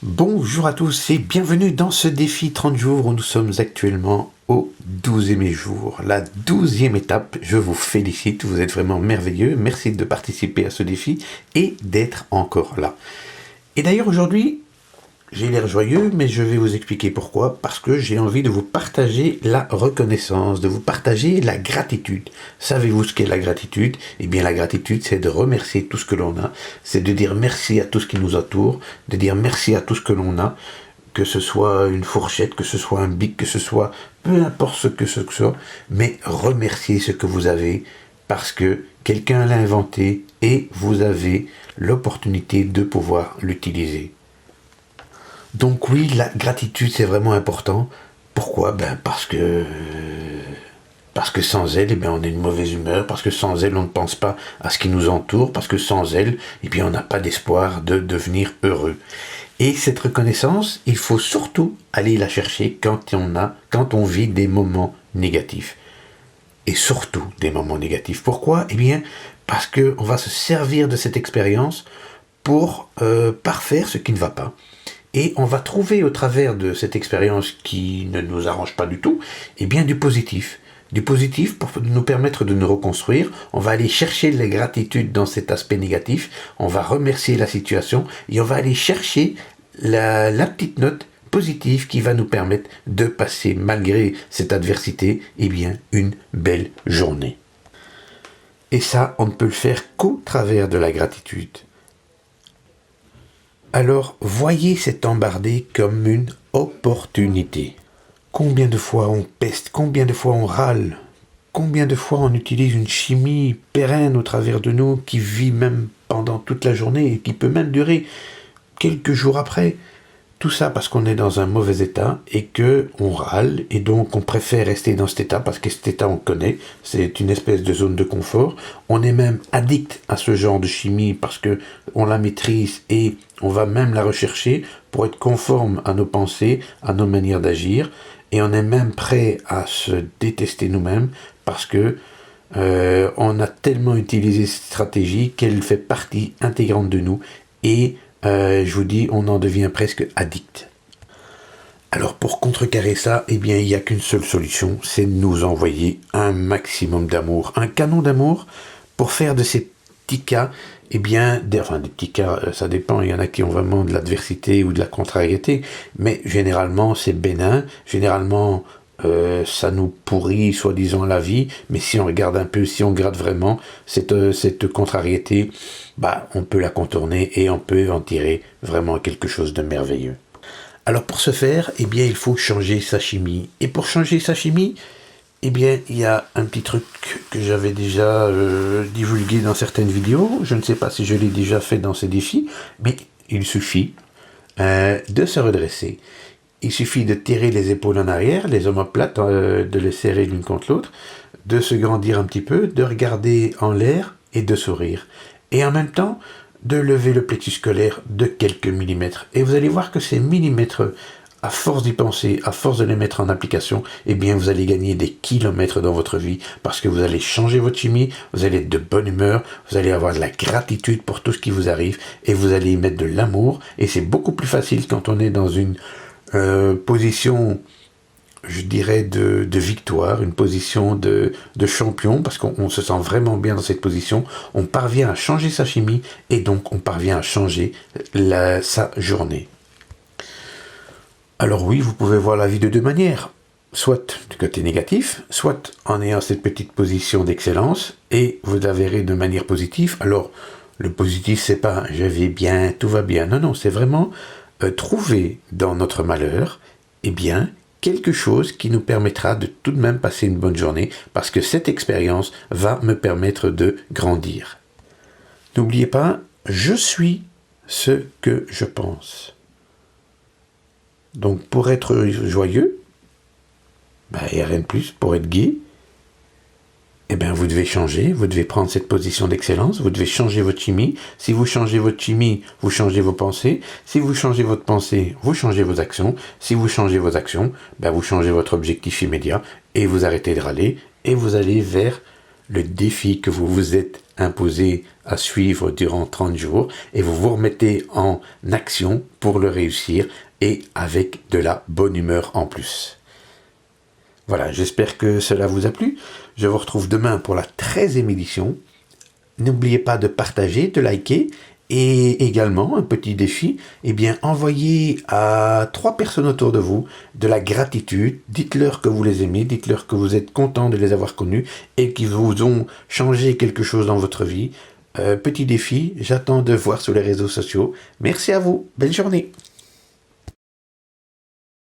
Bonjour à tous et bienvenue dans ce défi 30 jours où nous sommes actuellement au 12e jour, la 12e étape. Je vous félicite, vous êtes vraiment merveilleux. Merci de participer à ce défi et d'être encore là. Et d'ailleurs aujourd'hui, j'ai l'air joyeux, mais je vais vous expliquer pourquoi. Parce que j'ai envie de vous partager la reconnaissance, de vous partager la gratitude. Savez-vous ce qu'est la gratitude ? Eh bien, la gratitude, c'est de remercier tout ce que l'on a. C'est de dire merci à tout ce qui nous entoure, de dire merci à tout ce que l'on a, que ce soit une fourchette, que ce soit un bic, que ce soit peu importe ce que ce soit, mais remerciez ce que vous avez parce que quelqu'un l'a inventé et vous avez l'opportunité de pouvoir l'utiliser. Donc oui, la gratitude c'est vraiment important. Pourquoi ? Parce que sans elle, on est une mauvaise humeur, parce que sans elle, on ne pense pas à ce qui nous entoure, parce que sans elle, on n'a pas d'espoir de devenir heureux. Et cette reconnaissance, il faut surtout aller la chercher quand on vit des moments négatifs. Et surtout des moments négatifs. Pourquoi ? Parce qu'on va se servir de cette expérience pour parfaire ce qui ne va pas. Et on va trouver au travers de cette expérience qui ne nous arrange pas du tout, du positif. Du positif pour nous permettre de nous reconstruire. On va aller chercher la gratitude dans cet aspect négatif. On va remercier la situation et on va aller chercher la petite note positive qui va nous permettre de passer, malgré cette adversité, une belle journée. Et ça, on ne peut le faire qu'au travers de la gratitude. Alors, voyez cet embardé comme une opportunité. Combien de fois on peste, combien de fois on râle, combien de fois on utilise une chimie pérenne au travers de nous qui vit même pendant toute la journée et qui peut même durer quelques jours après. Tout ça parce qu'on est dans un mauvais état et qu'on râle et donc on préfère rester dans cet état parce que cet état on connaît, c'est une espèce de zone de confort. On est même addict à ce genre de chimie parce que on la maîtrise et on va même la rechercher pour être conforme à nos pensées, à nos manières d'agir et on est même prêt à se détester nous-mêmes parce que on a tellement utilisé cette stratégie qu'elle fait partie intégrante de nous et je vous dis, on en devient presque addict. Alors pour contrecarrer ça, il n'y a qu'une seule solution, c'est de nous envoyer un maximum d'amour, un canon d'amour pour faire de ces petits cas, des petits cas, ça dépend, il y en a qui ont vraiment de l'adversité ou de la contrariété, mais généralement c'est bénin, généralement ça nous pourrit soi-disant la vie, mais si on regarde un peu, si on regarde vraiment cette contrariété, on peut la contourner et on peut en tirer vraiment quelque chose de merveilleux. Alors pour ce faire, il faut changer sa chimie. Et pour changer sa chimie, il y a un petit truc que j'avais déjà divulgué dans certaines vidéos. Je ne sais pas si je l'ai déjà fait dans ces défis, mais il suffit de se redresser. Il suffit de tirer les épaules en arrière, les omoplates, de les serrer l'une contre l'autre, de se grandir un petit peu, de regarder en l'air et de sourire. Et en même temps, de lever le plexus scolaire de quelques millimètres. Et vous allez voir que ces millimètres, à force d'y penser, à force de les mettre en application, vous allez gagner des kilomètres dans votre vie parce que vous allez changer votre chimie, vous allez être de bonne humeur, vous allez avoir de la gratitude pour tout ce qui vous arrive et vous allez y mettre de l'amour. Et c'est beaucoup plus facile quand on est dans une position, je dirais, de victoire, une position de champion, parce qu'on se sent vraiment bien dans cette position, on parvient à changer sa chimie, et donc on parvient à changer sa journée. Alors oui, vous pouvez voir la vie de deux manières, soit du côté négatif, soit en ayant cette petite position d'excellence, et vous la verrez de manière positive. Alors, le positif, c'est pas « je vais bien, tout va bien », non, c'est vraiment trouver dans notre malheur, quelque chose qui nous permettra de tout de même passer une bonne journée, parce que cette expérience va me permettre de grandir. N'oubliez pas, je suis ce que je pense. Donc pour être joyeux, il n'y a rien de plus, pour être gai, vous devez changer, vous devez prendre cette position d'excellence, vous devez changer votre chimie. Si vous changez votre chimie, vous changez vos pensées. Si vous changez votre pensée, vous changez vos actions. Si vous changez vos actions, vous changez votre objectif immédiat et vous arrêtez de râler et vous allez vers le défi que vous vous êtes imposé à suivre durant 30 jours et vous vous remettez en action pour le réussir et avec de la bonne humeur en plus. Voilà, j'espère que cela vous a plu. Je vous retrouve demain pour la 13e édition. N'oubliez pas de partager, de liker et également un petit défi, envoyez à 3 personnes autour de vous de la gratitude, dites-leur que vous les aimez, dites-leur que vous êtes content de les avoir connus et qu'ils vous ont changé quelque chose dans votre vie. Petit défi, j'attends de voir sur les réseaux sociaux. Merci à vous, belle journée.